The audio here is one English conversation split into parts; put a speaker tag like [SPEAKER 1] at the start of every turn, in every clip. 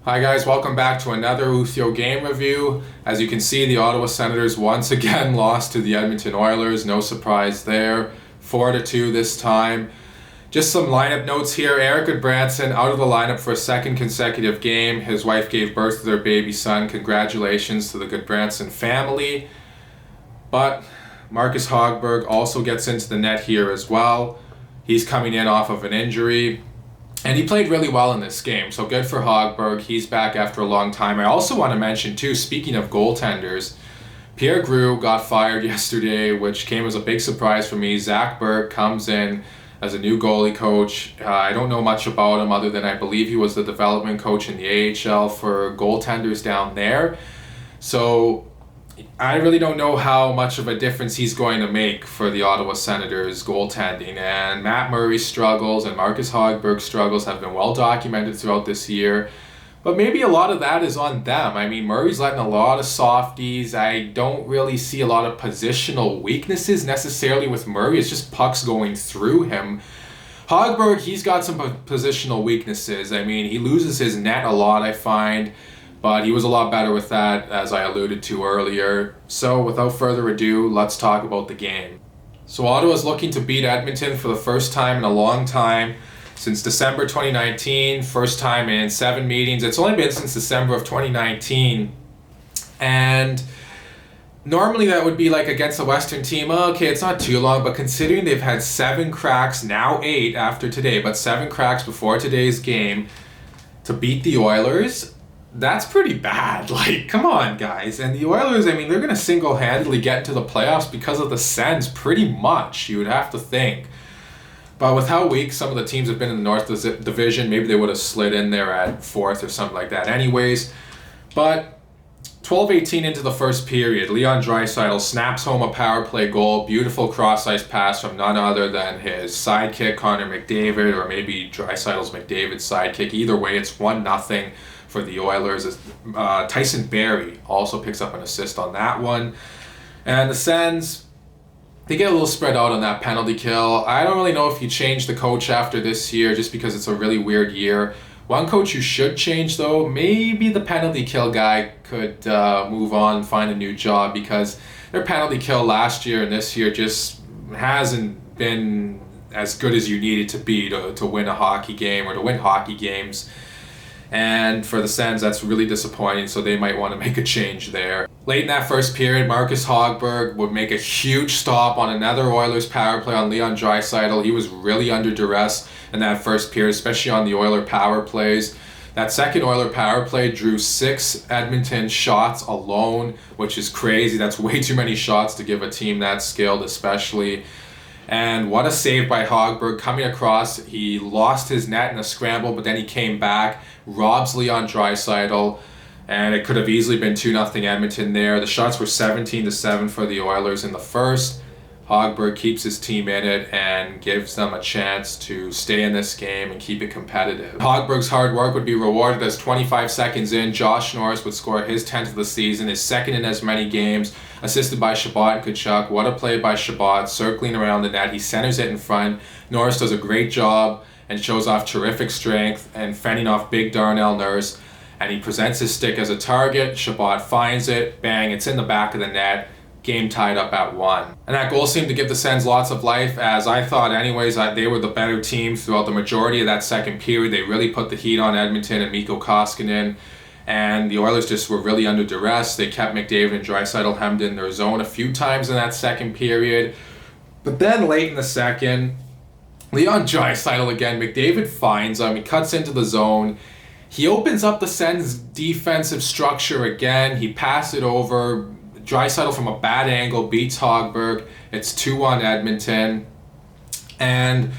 [SPEAKER 1] Hi guys, welcome back to another Uthio game review. As you can see, the Ottawa Senators once again lost to the Edmonton Oilers. No surprise there. 4-2 this time. Just some lineup notes here. Eric Goodbranson out of the lineup for a second consecutive game. His wife gave birth to their baby son. Congratulations to the Goodbranson family. But Marcus Hogberg also gets into the net here as well. He's coming in off of an injury. And he played really well in this game, so good for Hogberg. He's back after a long time. I also want to mention, too, speaking of goaltenders, Pierre Groulx got fired yesterday, which came as a big surprise for me. Zach Burke comes in as a new goalie coach. I don't know much about him other than I believe he was the development coach in the AHL for goaltenders down there. So I really don't know how much of a difference he's going to make for the Ottawa Senators goaltending. And Matt Murray's struggles and Marcus Hogberg's struggles have been well documented throughout this year. But maybe a lot of that is on them. I mean, Murray's letting a lot of softies. I don't really see a lot of positional weaknesses necessarily with Murray. It's just pucks going through him. Hogberg, he's got some positional weaknesses. I mean, he loses his net a lot, I find. But he was a lot better with that, as I alluded to earlier. So without further ado, let's talk about the game. So Ottawa's looking to beat Edmonton for the first time in a long time. Since December 2019, first time in 7 meetings. It's only been since December of 2019. And normally that would be like against a Western team. Okay, it's not too long, but considering they've had 7 cracks, now 8 after today, but 7 cracks before today's game to beat the Oilers, that's pretty bad. Like, come on, guys. And the Oilers, I mean, they're going to single-handedly get into the playoffs because of the Sens, pretty much, you would have to think. But with how weak some of the teams have been in the North Division, maybe they would have slid in there at 4th or something like that anyways. But 12-18 into the first period, Leon Draisaitl snaps home a power play goal. Beautiful cross-ice pass from none other than his sidekick, Connor McDavid, or maybe Draisaitl's McDavid's sidekick. Either way, it's 1-0 for the Oilers. Tyson Barrie also picks up an assist on that one. And the Sens, they get a little spread out on that penalty kill. I don't really know if you change the coach after this year just because it's a really weird year. One coach you should change, though, maybe the penalty kill guy could move on and find a new job, because their penalty kill last year and this year just hasn't been as good as you need it to be to win a hockey game or to win hockey games. And for the Sens, that's really disappointing, so they might want to make a change there. Late in that first period, Marcus Hogberg would make a huge stop on another Oilers power play on Leon Draisaitl. He was really under duress in that first period, especially on the Oiler power plays. That second Oiler power play drew 6 Edmonton shots alone, which is crazy. That's way too many shots to give a team that skilled, especially. And what a save by Hogberg coming across. He lost his net in a scramble, but then he came back, robs Leon Draisaitl, and it could have easily been 2-0 Edmonton there. The shots were 17-7 for the Oilers in the first. Hogberg keeps his team in it and gives them a chance to stay in this game and keep it competitive. Hogberg's hard work would be rewarded as 25 seconds in, Josh Norris would score his 10th of the season, his second in as many games, assisted by Chabot and Tkachuk. What a play by Chabot, circling around the net. He centers it in front. Norris does a great job and shows off terrific strength and fending off big Darnell Nurse. And he presents his stick as a target. Chabot finds it. Bang, it's in the back of the net. Game tied up at 1. And that goal seemed to give the Sens lots of life, as I thought anyways that they were the better team throughout the majority of that second period. They really put the heat on Edmonton and Mikko Koskinen, and the Oilers just were really under duress. They kept McDavid and Draisaitl hemmed in their zone a few times in that second period. But then late in the second, Leon Draisaitl again, McDavid finds him, he cuts into the zone. He opens up the Sens' defensive structure again. He passes it over. Draisaitl from a bad angle beats Hogberg. It's 2-1 Edmonton. And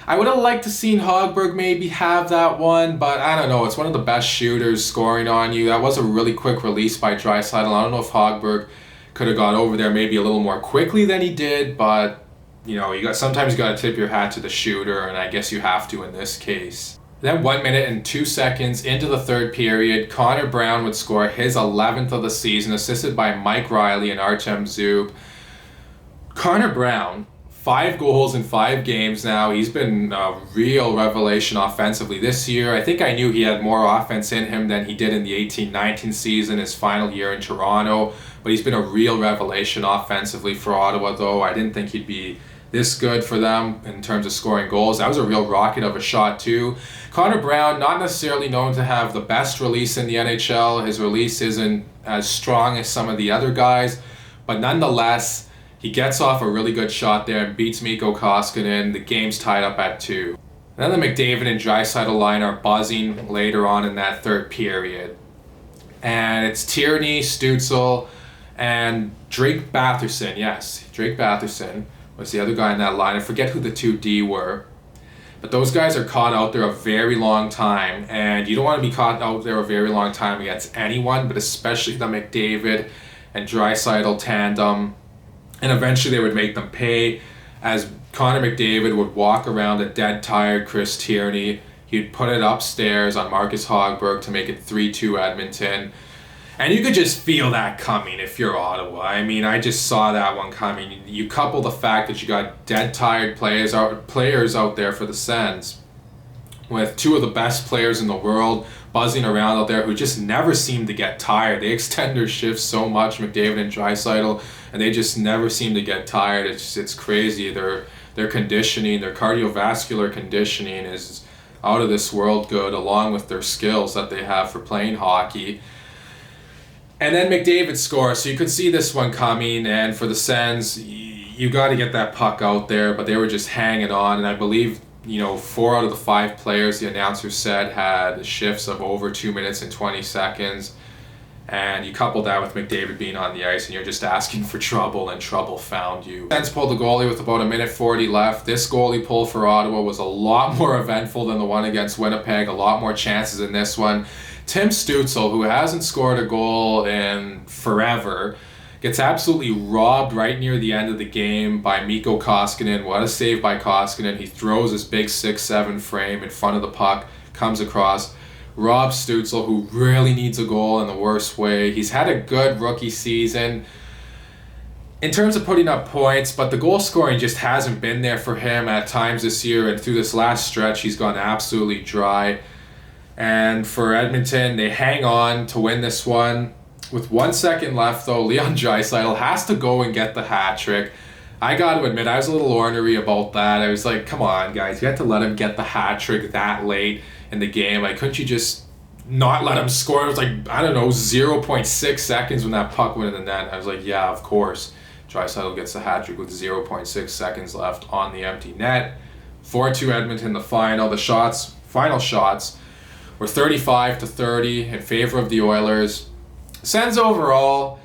[SPEAKER 1] I would have liked to seen Hogberg maybe have that one, but I don't know. It's one of the best shooters scoring on you. That was a really quick release by Draisaitl. I don't know if Hogberg could have got over there maybe a little more quickly than he did, but you know, sometimes you got to tip your hat to the shooter, and I guess you have to in this case. Then 1 minute and 2 seconds into the third period, Connor Brown would score his 11th of the season, assisted by Mike Riley and Artem Zub. Connor Brown 5 goals in 5 games now. He's been a real revelation offensively this year. I think I knew he had more offense in him than he did in the 18-19 season, his final year in Toronto. But he's been a real revelation offensively for Ottawa, though. I didn't think he'd be this good for them in terms of scoring goals. That was a real rocket of a shot, too. Connor Brown, not necessarily known to have the best release in the NHL. His release isn't as strong as some of the other guys. But nonetheless, he gets off a really good shot there and beats Mikko Koskinen. The game's tied up at 2. And then the McDavid and Draisaitl line are buzzing later on in that third period. And it's Tierney, Stützle, and Drake Batherson. Yes, Drake Batherson was the other guy in that line. I forget who the 2D were. But those guys are caught out there a very long time. And you don't want to be caught out there a very long time against anyone, but especially the McDavid and Draisaitl tandem. And eventually they would make them pay, as Connor McDavid would walk around a dead tired Chris Tierney. He'd put it upstairs on Marcus Hogberg to make it 3-2 Edmonton. And you could just feel that coming if you're Ottawa. I mean, I just saw that one coming. You couple the fact that you got dead tired players out there for the Sens, with 2 of the best players in the world buzzing around out there who just never seem to get tired. They extend their shifts so much, McDavid and Draisaitl, and they just never seem to get tired. It's crazy. Their conditioning, their cardiovascular conditioning is out of this world good, along with their skills that they have for playing hockey. And then McDavid scores, so you could see this one coming, and for the Sens, you got to get that puck out there, but they were just hanging on, and I believe 4 out of the 5 players, the announcer said, had shifts of over 2 minutes and 20 seconds. And you couple that with McDavid being on the ice and you're just asking for trouble, and trouble found you. Sens pulled the goalie with about 1:40 left. This goalie pull for Ottawa was a lot more eventful than the one against Winnipeg. A lot more chances in this one. Tim Stützle, who hasn't scored a goal in forever, gets absolutely robbed right near the end of the game by Mikko Koskinen. What a save by Koskinen. He throws his big 6'7" frame in front of the puck, comes across, robs Stützle, who really needs a goal in the worst way. He's had a good rookie season in terms of putting up points, but the goal scoring just hasn't been there for him at times this year, and through this last stretch, he's gone absolutely dry. And for Edmonton, they hang on to win this one. With 1 second left, though, Leon Draisaitl has to go and get the hat trick. I got to admit, I was a little ornery about that. I was like, come on, guys, you have to let him get the hat trick that late in the game. Like, couldn't you just not let him score? It was like, 0.6 seconds when that puck went in the net. I was like, yeah, of course. Draisaitl gets the hat trick with 0.6 seconds left on the empty net. 4-2 Edmonton, the final. The final shots were 35-30 in favor of the Oilers. Sens overall,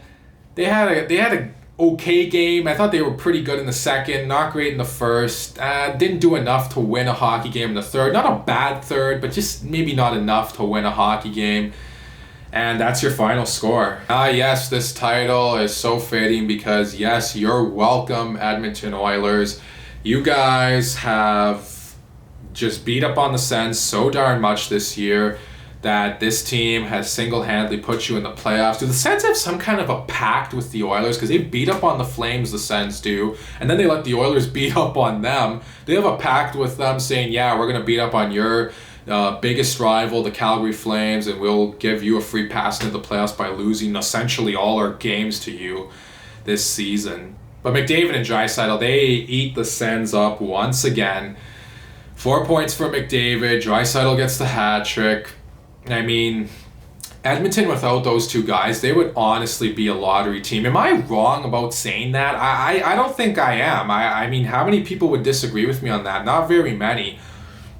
[SPEAKER 1] they had a okay game. I thought they were pretty good in the second, not great in the first. Didn't do enough to win a hockey game in the third. Not a bad third, but just maybe not enough to win a hockey game. And that's your final score. Yes, this title is so fitting because, yes, you're welcome, Edmonton Oilers. You guys have just beat up on the Sens so darn much this year that this team has single-handedly put you in the playoffs. Do the Sens have some kind of a pact with the Oilers? Because they beat up on the Flames, the Sens do, and then they let the Oilers beat up on them. They have a pact with them saying, yeah, we're going to beat up on your biggest rival, the Calgary Flames, and we'll give you a free pass into the playoffs by losing essentially all our games to you this season. But McDavid and Draisaitl, they eat the Sens up once again. 4 points for McDavid. Draisaitl gets the hat trick. I mean, Edmonton without those 2 guys, they would honestly be a lottery team. Am I wrong about saying that? I don't think I am. I mean, how many people would disagree with me on that? Not very many.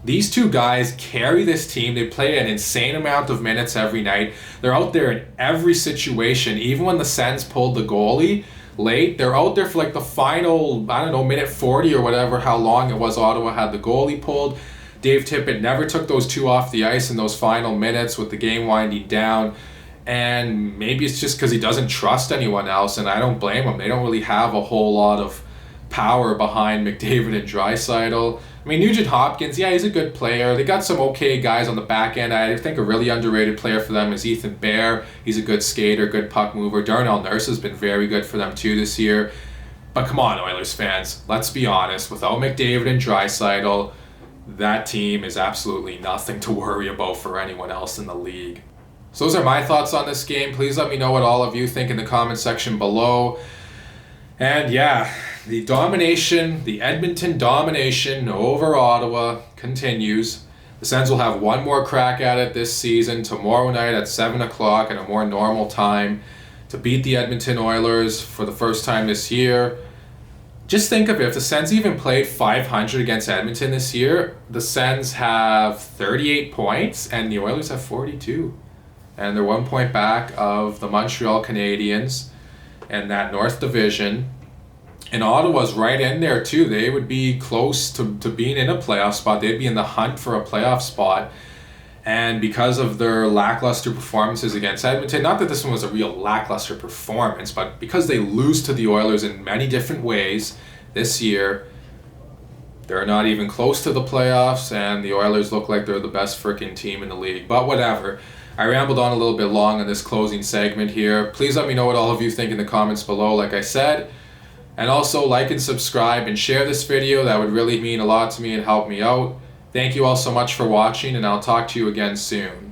[SPEAKER 1] These 2 guys carry this team. They play an insane amount of minutes every night. They're out there in every situation. Even when the Sens pulled the goalie late, they're out there for like the final, minute 40 or whatever, how long it was Ottawa had the goalie pulled. Dave Tippett never took those 2 off the ice in those final minutes with the game winding down. And maybe it's just because he doesn't trust anyone else, and I don't blame him. They don't really have a whole lot of power behind McDavid and Draisaitl. I mean, Nugent Hopkins, yeah, he's a good player. They got some okay guys on the back end. I think a really underrated player for them is Ethan Bear. He's a good skater, good puck mover. Darnell Nurse has been very good for them too this year. But come on, Oilers fans, let's be honest. Without McDavid and Draisaitl, that team is absolutely nothing to worry about for anyone else in the league. So those are my thoughts on this game. Please let me know what all of you think in the comment section below. And yeah, the domination, the Edmonton domination over Ottawa continues. The Sens will have one more crack at it this season, tomorrow night at 7 o'clock at a more normal time, to beat the Edmonton Oilers for the first time this year. Just think of it, if the Sens even played .500 against Edmonton this year, the Sens have 38 points and the Oilers have 42. And they're 1 point back of the Montreal Canadiens in that North Division. And Ottawa's right in there too. They would be close to being in a playoff spot. They'd be in the hunt for a playoff spot. And because of their lackluster performances against Edmonton, not that this one was a real lackluster performance, but because they lose to the Oilers in many different ways this year, they're not even close to the playoffs, and the Oilers look like they're the best freaking team in the league. But whatever. I rambled on a little bit long on this closing segment here. Please let me know what all of you think in the comments below, like I said. And also like and subscribe and share this video. That would really mean a lot to me and help me out. Thank you all so much for watching, and I'll talk to you again soon.